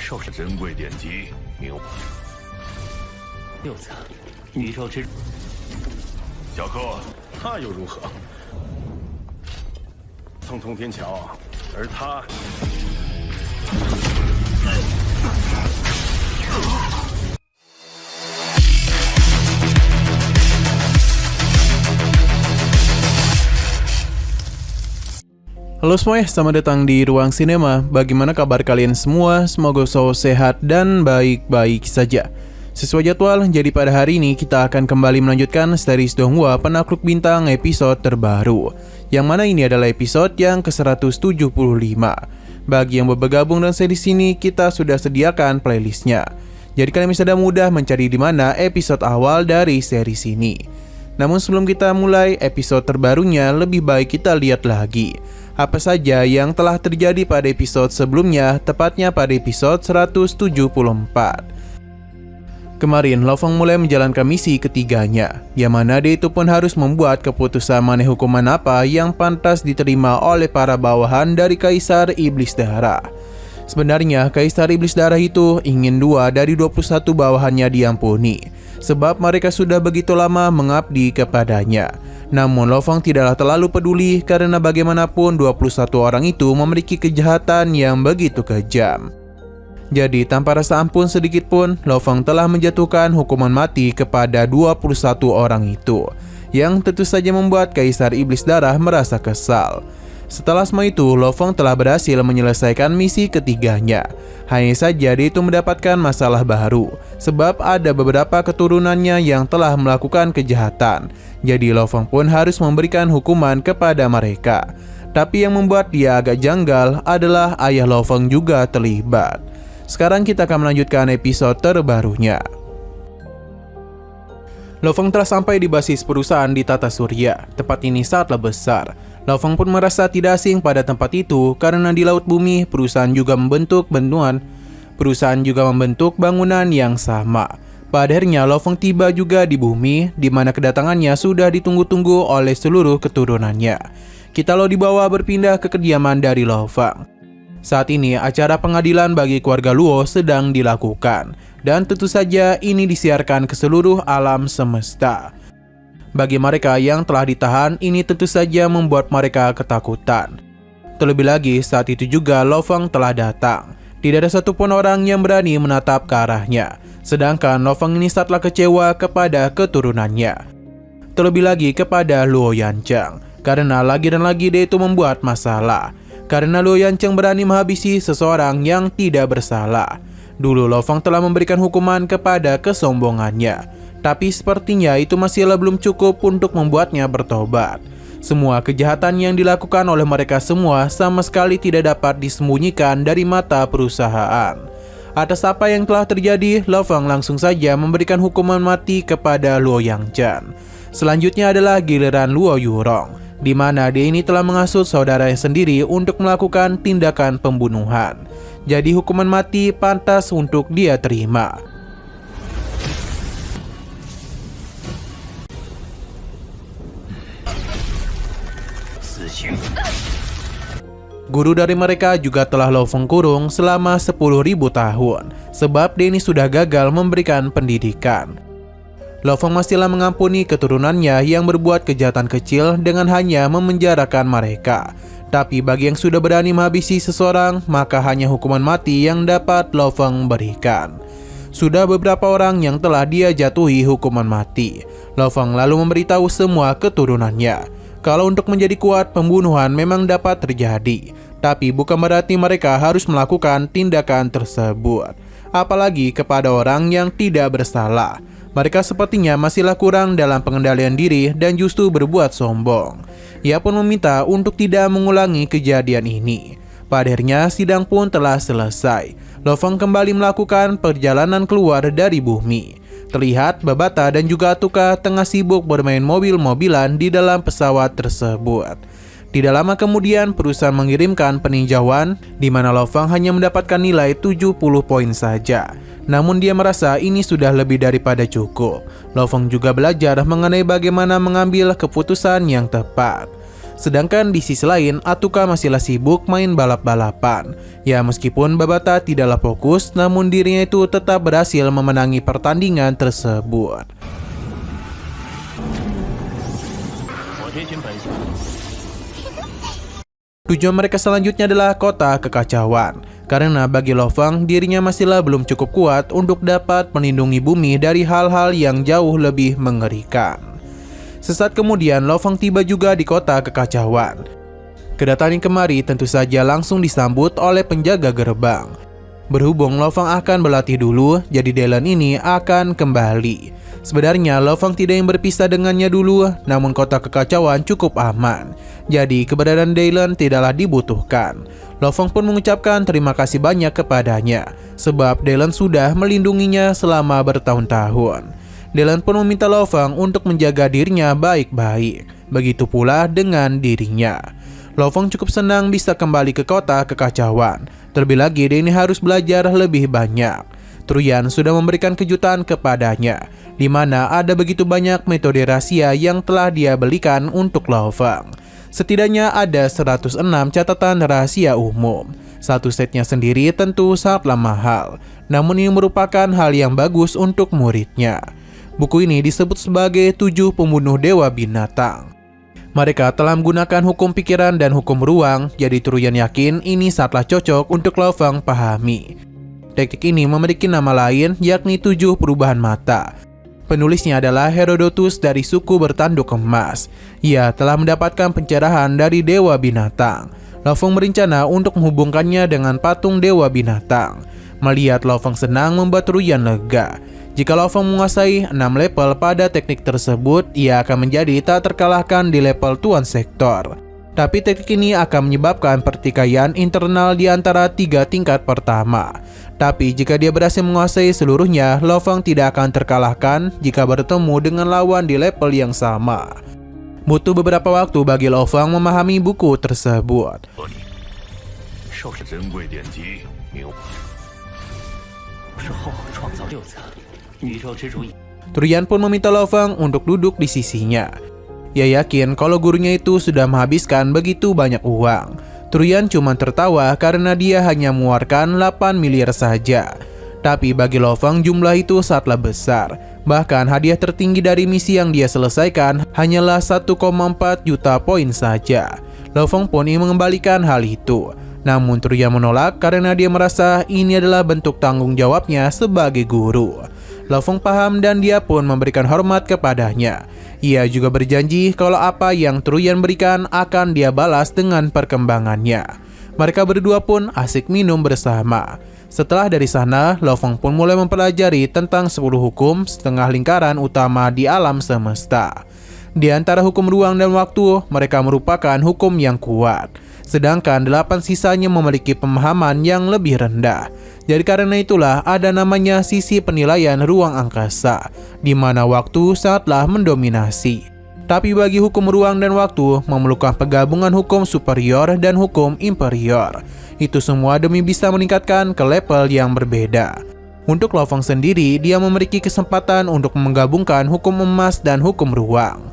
受是珍贵典籍，明6层，宇宙之小克，他又如何？曾通天桥，而他Halo semuanya, selamat datang di Ruang Sinema. Bagaimana kabar kalian semua? Semoga selalu sehat dan baik-baik saja. Sesuai jadwal, jadi pada hari ini kita akan kembali melanjutkan series Donghua Penakluk Bintang episode terbaru, yang mana ini adalah episode yang ke-175. Bagi yang bergabung dengan series ini, kita sudah sediakan playlistnya, jadi kalian bisa mudah mencari di mana episode awal dari series ini. Namun sebelum kita mulai episode terbarunya, lebih baik kita lihat lagi apa saja yang telah terjadi pada episode sebelumnya, tepatnya pada episode 174. Kemarin, Lo Fong mulai menjalankan misi ketiganya, yang mana dia itu pun harus membuat keputusan mengenai hukuman apa yang pantas diterima oleh para bawahan dari Kaisar Iblis Darah. Sebenarnya, Kaisar Iblis Darah itu ingin 2 dari 21 bawahannya diampuni, sebab mereka sudah begitu lama mengabdi kepadanya. Namun Lo Fong tidaklah terlalu peduli karena bagaimanapun 21 orang itu memiliki kejahatan yang begitu kejam. Jadi tanpa rasa ampun sedikit pun, Lo Fong telah menjatuhkan hukuman mati kepada 21 orang itu, yang tentu saja membuat Kaisar Iblis Darah merasa kesal. Setelah semua itu, Lo Fong telah berhasil menyelesaikan misi ketiganya. Hanya saja dia itu mendapatkan masalah baru, sebab ada beberapa keturunannya yang telah melakukan kejahatan. Jadi Lo Fong pun harus memberikan hukuman kepada mereka. Tapi yang membuat dia agak janggal adalah ayah Lo Fong juga terlibat. Sekarang kita akan melanjutkan episode terbarunya. Lo Fong telah sampai di basis perusahaan di Tata Surya. Tempat ini sangatlah besar. Lo Fong pun merasa tidak asing pada tempat itu karena di laut bumi perusahaan juga membentuk bangunan yang sama. Pada akhirnya Lo Fong tiba juga di bumi, di mana kedatangannya sudah ditunggu-tunggu oleh seluruh keturunannya. Kita Lo dibawa berpindah ke kediaman dari Lo Fong. Saat ini acara pengadilan bagi keluarga Luo sedang dilakukan, dan tentu saja ini disiarkan ke seluruh alam semesta. Bagi mereka yang telah ditahan, ini tentu saja membuat mereka ketakutan. Terlebih lagi, saat itu juga Lo Fong telah datang. Tidak ada satupun orang yang berani menatap ke arahnya. Sedangkan Lo Fong ini sangatlah kecewa kepada keturunannya. Terlebih lagi kepada Luo Yancheng, karena lagi dan lagi dia itu membuat masalah. Karena Luo Yancheng berani menghabisi seseorang yang tidak bersalah. Dulu Lo Fong telah memberikan hukuman kepada kesombongannya, tapi sepertinya itu masihlah belum cukup untuk membuatnya bertobat. Semua kejahatan yang dilakukan oleh mereka semua sama sekali tidak dapat disembunyikan dari mata perusahaan. Atas apa yang telah terjadi, Lo Fong langsung saja memberikan hukuman mati kepada Luo Yancheng. Selanjutnya adalah giliran Luo Yurong, di mana dia ini telah menghasut saudaranya sendiri untuk melakukan tindakan pembunuhan. Jadi hukuman mati pantas untuk dia terima. Guru dari mereka juga telah Lo Fong kurung selama 10.000 tahun, sebab dia ini sudah gagal memberikan pendidikan. Lo Fong masihlah mengampuni keturunannya yang berbuat kejahatan kecil dengan hanya memenjarakan mereka. Tapi bagi yang sudah berani menghabisi seseorang, maka hanya hukuman mati yang dapat Lo Fong berikan. Sudah beberapa orang yang telah dia jatuhi hukuman mati. Lo Fong lalu memberitahu semua keturunannya kalau untuk menjadi kuat, pembunuhan memang dapat terjadi, tapi bukan berarti mereka harus melakukan tindakan tersebut, apalagi kepada orang yang tidak bersalah. Mereka sepertinya masihlah kurang dalam pengendalian diri dan justru berbuat sombong. Ia pun meminta untuk tidak mengulangi kejadian ini. Pada akhirnya sidang pun telah selesai. Lo Fong kembali melakukan perjalanan keluar dari bumi. Terlihat Babata dan juga Atuka tengah sibuk bermain mobil-mobilan di dalam pesawat tersebut. Tidak lama kemudian perusahaan mengirimkan peninjauan, di mana Lo Fong hanya mendapatkan nilai 70 poin saja. Namun dia merasa ini sudah lebih daripada cukup. Lo Fong juga belajar mengenai bagaimana mengambil keputusan yang tepat. Sedangkan di sisi lain, Atuka masihlah sibuk main balap-balapan. Ya meskipun Babata tidaklah fokus, namun dirinya itu tetap berhasil memenangi pertandingan tersebut. Tujuan mereka selanjutnya adalah kota kekacauan. Karena bagi Lo Fang, dirinya masihlah belum cukup kuat untuk dapat melindungi bumi dari hal-hal yang jauh lebih mengerikan. Sesaat kemudian, Lo Fang tiba juga di kota kekacauan. Kedatangan kemari tentu saja langsung disambut oleh penjaga gerbang. Berhubung Lo Fang akan berlatih dulu, jadi Dylan ini akan kembali. Sebenarnya Lo Fang tidak ingin berpisah dengannya dulu, namun kota kekacauan cukup aman. Jadi keberadaan Dylan tidaklah dibutuhkan. Lo Fang pun mengucapkan terima kasih banyak kepadanya, sebab Dylan sudah melindunginya selama bertahun-tahun. Dylan pun meminta Lo Fang untuk menjaga dirinya baik-baik. Begitu pula dengan dirinya. Lo Fang cukup senang bisa kembali ke kota kekacauan. Terlebih lagi dia ini harus belajar lebih banyak. Truyan sudah memberikan kejutan kepadanya, di mana ada begitu banyak metode rahasia yang telah dia belikan untuk Lo Fang. Setidaknya ada 106 catatan rahasia umum. Satu setnya sendiri tentu sangatlah mahal, namun ini merupakan hal yang bagus untuk muridnya. Buku ini disebut sebagai 7 pembunuh dewa binatang. Mereka telah menggunakan hukum pikiran dan hukum ruang, jadi Truyan yakin ini sangatlah cocok untuk Lo Fang pahami. Teknik ini memiliki nama lain, yakni 7 perubahan mata. Penulisnya adalah Herodotus dari suku bertanduk emas. Ia telah mendapatkan pencerahan dari dewa binatang. Lo Fang berencana untuk menghubungkannya dengan patung dewa binatang. Melihat Lo Fang senang membuat Truyan lega. Jika Lo Fang menguasai 6 level pada teknik tersebut, ia akan menjadi tak terkalahkan di level Tuan Sektor. Tapi teknik ini akan menyebabkan pertikaian internal di antara 3 tingkat pertama. Tapi jika dia berhasil menguasai seluruhnya, Lo Fang tidak akan terkalahkan jika bertemu dengan lawan di level yang sama. Butuh beberapa waktu bagi Lo Fang memahami buku tersebut. 珍贵典籍，明是后创造6层宇宙之主。 Truyan pun meminta Lo Fang untuk duduk di sisinya. Ia yakin kalau gurunya itu sudah menghabiskan begitu banyak uang. Truyan cuma tertawa karena dia hanya mengeluarkan 8 miliar saja. Tapi bagi Lo Fang jumlah itu sangatlah besar. Bahkan hadiah tertinggi dari misi yang dia selesaikan hanyalah 1,4 juta poin saja. Lo Fang pun ingin mengembalikan hal itu. Namun Truyan menolak karena dia merasa ini adalah bentuk tanggung jawabnya sebagai guru. Lo Fang paham dan dia pun memberikan hormat kepadanya. Ia juga berjanji kalau apa yang Truyan berikan akan dia balas dengan perkembangannya. Mereka berdua pun asik minum bersama. Setelah dari sana, Lo Fang pun mulai mempelajari tentang 10 hukum setengah lingkaran utama di alam semesta. Di antara hukum ruang dan waktu, mereka merupakan hukum yang kuat. Sedangkan 8 sisanya memiliki pemahaman yang lebih rendah. Jadi karena itulah ada namanya sisi penilaian ruang angkasa, di mana waktu sangatlah mendominasi. Tapi bagi hukum ruang dan waktu memerlukan penggabungan hukum superior dan hukum inferior. Itu semua demi bisa meningkatkan ke level yang berbeda. Untuk Lo Fang sendiri, dia memiliki kesempatan untuk menggabungkan hukum emas dan hukum ruang.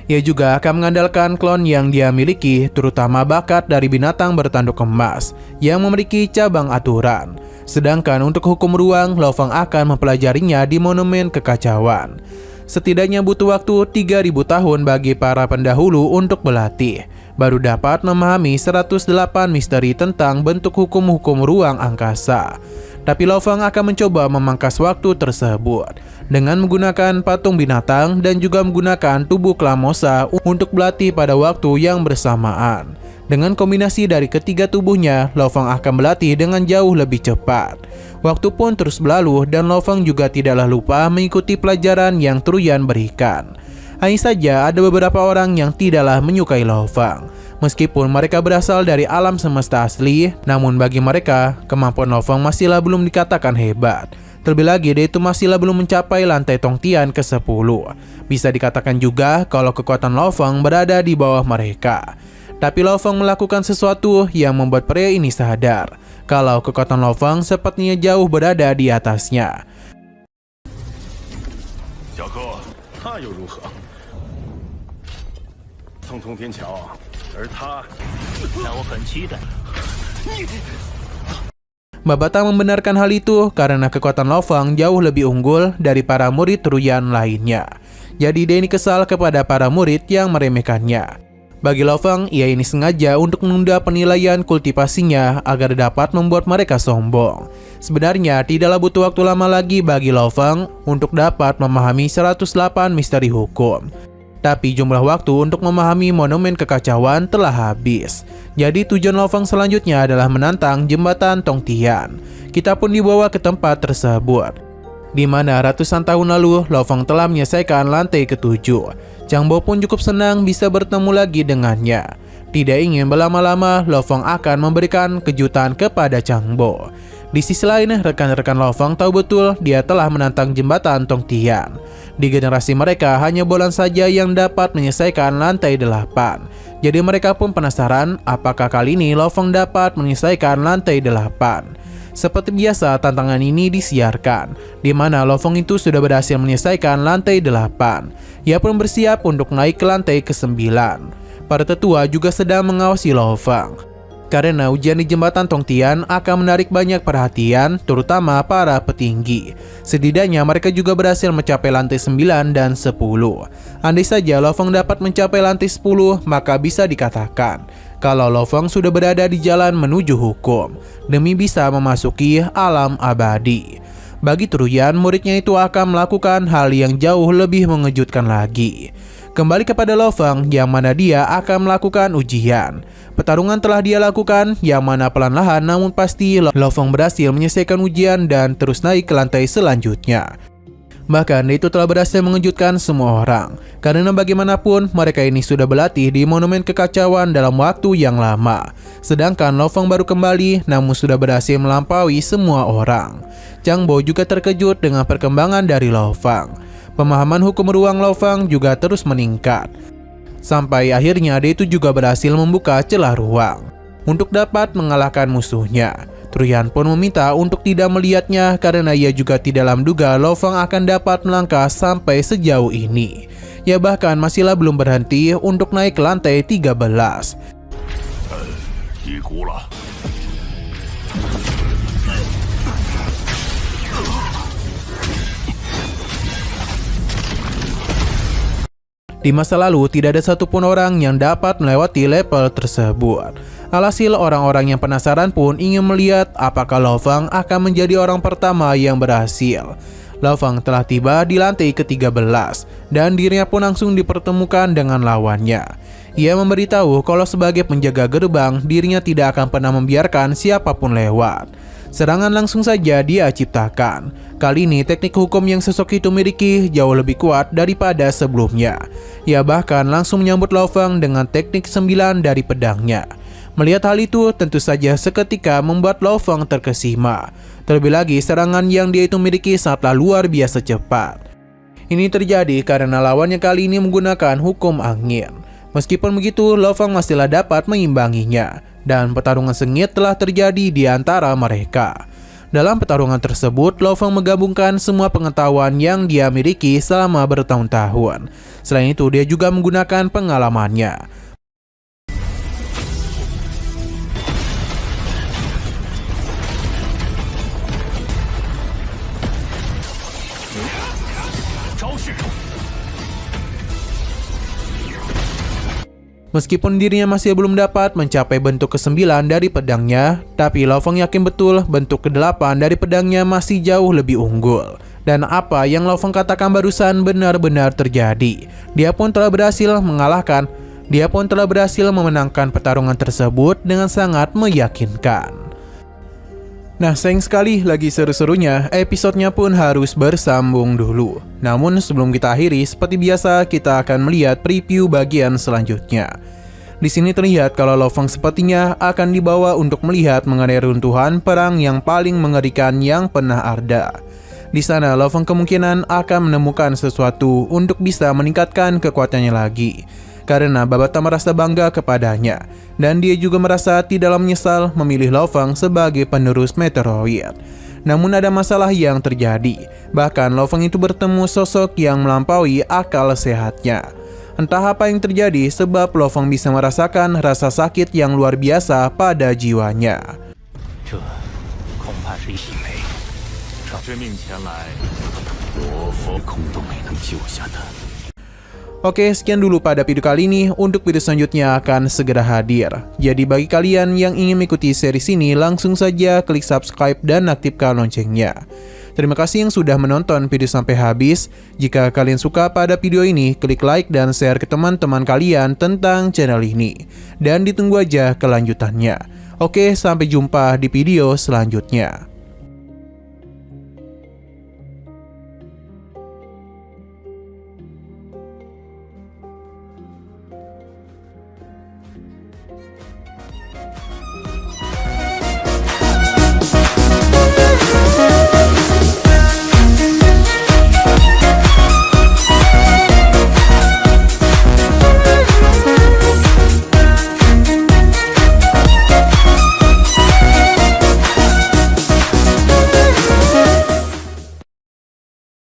Ia juga akan mengandalkan klon yang dia miliki, terutama bakat dari binatang bertanduk emas yang memiliki cabang aturan. Sedangkan untuk hukum ruang, Lo Fang akan mempelajarinya di monumen kekacauan. Setidaknya butuh waktu 3000 tahun bagi para pendahulu untuk berlatih, baru dapat memahami 108 misteri tentang bentuk hukum-hukum ruang angkasa. Tapi Lo Fang akan mencoba memangkas waktu tersebut dengan menggunakan patung binatang dan juga menggunakan tubuh Klamosa untuk berlatih pada waktu yang bersamaan. Dengan kombinasi dari ketiga tubuhnya, Lo Fang akan berlatih dengan jauh lebih cepat. Waktu pun terus berlalu dan Lo Fang juga tidaklah lupa mengikuti pelajaran yang Truyan berikan. Hanya saja ada beberapa orang yang tidaklah menyukai Lo Fang. Meskipun mereka berasal dari alam semesta asli, namun bagi mereka, kemampuan Lo Fang masihlah belum dikatakan hebat. Terlebih lagi, dia itu masihlah belum mencapai lantai Tongtian ke-10. Bisa dikatakan juga kalau kekuatan Lo Fang berada di bawah mereka. Tapi Lo Fang melakukan sesuatu yang membuat pria ini sadar kalau kekuatan Lo Fang sepertinya jauh berada di atasnya. 小柯，那又如何？苍通天桥而他那我很期待。 Babata membenarkan hal itu karena kekuatan Lo Fang jauh lebih unggul dari para murid Ruyan lainnya. Jadi dia ini kesal kepada para murid yang meremehkannya. Bagi Lo Fang, ia ini sengaja untuk menunda penilaian kultivasinya agar dapat membuat mereka sombong. Sebenarnya tidaklah butuh waktu lama lagi bagi Lo Fang untuk dapat memahami 108 misteri hukum. Tapi jumlah waktu untuk memahami monumen kekacauan telah habis. Jadi tujuan Lo Fang selanjutnya adalah menantang jembatan Tongtian. Kita pun dibawa ke tempat tersebut, di mana ratusan tahun lalu Lo Fang telah menyelesaikan lantai ke-7. Chang Bo pun cukup senang bisa bertemu lagi dengannya. Tidak ingin berlama-lama, Lo Fang akan memberikan kejutan kepada Chang Bo. Di sisi lain, rekan-rekan Lo Fang tahu betul dia telah menantang jembatan Tongtian. Di generasi mereka hanya Bolan saja yang dapat menyelesaikan lantai 8. Jadi mereka pun penasaran apakah kali ini Lo Fang dapat menyelesaikan lantai 8. Seperti biasa, tantangan ini disiarkan, di mana Lo Fang itu sudah berhasil menyelesaikan lantai 8. Ia pun bersiap untuk naik ke lantai ke-9. Para tetua juga sedang mengawasi Lo Fang, karena ujian di jembatan Tongtian akan menarik banyak perhatian, terutama para petinggi. Setidaknya mereka juga berhasil mencapai lantai 9 dan 10. Andai saja Lo Fang dapat mencapai lantai 10, maka bisa dikatakan kalau Lo Fang sudah berada di jalan menuju hukum, demi bisa memasuki alam abadi. Bagi Truyan, muridnya itu akan melakukan hal yang jauh lebih mengejutkan lagi. Kembali kepada Lo Fang, yang mana dia akan melakukan ujian. Pertarungan telah dia lakukan, yang mana pelan-lahan namun pasti Lo Fang berhasil menyelesaikan ujian dan terus naik ke lantai selanjutnya. Bahkan itu telah berhasil mengejutkan semua orang, karena bagaimanapun mereka ini sudah berlatih di monumen kekacauan dalam waktu yang lama. Sedangkan Lo Fang baru kembali namun sudah berhasil melampaui semua orang. Chang Bo juga terkejut dengan perkembangan dari Lo Fang. Pemahaman hukum ruang Lo Fang juga terus meningkat. Sampai akhirnya dia itu juga berhasil membuka celah ruang untuk dapat mengalahkan musuhnya. Truyan pun meminta untuk tidak melihatnya karena ia juga tidak menduga Lo Fang akan dapat melangkah sampai sejauh ini. Ia bahkan masihlah belum berhenti untuk naik ke lantai 13. 低估了。 Di masa lalu tidak ada satupun orang yang dapat melewati level tersebut. Alhasil orang-orang yang penasaran pun ingin melihat apakah Lo Fang akan menjadi orang pertama yang berhasil. Lo Fang telah tiba di lantai ke-13 dan dirinya pun langsung dipertemukan dengan lawannya. Ia memberitahu kalau sebagai penjaga gerbang dirinya tidak akan pernah membiarkan siapapun lewat. Serangan langsung saja dia ciptakan. Kali ini teknik hukum yang sosok itu miliki jauh lebih kuat daripada sebelumnya. Ia bahkan langsung menyambut Lo Fang dengan teknik 9 dari pedangnya. Melihat hal itu tentu saja seketika membuat Lo Fang terkesima. Terlebih lagi serangan yang dia itu miliki sangatlah luar biasa cepat. Ini terjadi karena lawannya kali ini menggunakan hukum angin. Meskipun begitu, Lo Fang masihlah dapat mengimbanginya. Dan pertarungan sengit telah terjadi di antara mereka. Dalam pertarungan tersebut, Lo Fang menggabungkan semua pengetahuan yang dia miliki selama bertahun-tahun. Selain itu, dia juga menggunakan pengalamannya. Meskipun dirinya masih belum dapat mencapai bentuk ke-9 dari pedangnya, tapi Lo Fang yakin betul bentuk ke-8 dari pedangnya masih jauh lebih unggul. Dan apa yang Lo Fang katakan barusan benar-benar terjadi. Dia pun telah berhasil memenangkan pertarungan tersebut dengan sangat meyakinkan. Nah, sayang sekali lagi seru-serunya, episodenya pun harus bersambung dulu. Namun sebelum kita akhiri, seperti biasa kita akan melihat preview bagian selanjutnya. Di sini terlihat kalau Lo Fang sepertinya akan dibawa untuk melihat mengenai runtuhan perang yang paling mengerikan yang pernah ada. Di sana Lo Fang kemungkinan akan menemukan sesuatu untuk bisa meningkatkan kekuatannya lagi. Karena Babata merasa bangga kepadanya, dan dia juga merasa tidak menyesal memilih Lo Fang sebagai penerus Meteoroid. Namun ada masalah yang terjadi, bahkan Lo Fang itu bertemu sosok yang melampaui akal sehatnya. Entah apa yang terjadi sebab Lo Feng bisa merasakan rasa sakit yang luar biasa pada jiwanya. 这恐怕是一枚 致命前来，罗佛空都没能救下他。 Oke, sekian dulu pada video kali ini. Untuk video selanjutnya akan segera hadir. Jadi bagi kalian yang ingin mengikuti series ini, langsung saja klik subscribe dan aktifkan loncengnya. Terima kasih yang sudah menonton video sampai habis. Jika kalian suka pada video ini, klik like dan share ke teman-teman kalian tentang channel ini. Dan ditunggu aja kelanjutannya. Oke, sampai jumpa di video selanjutnya.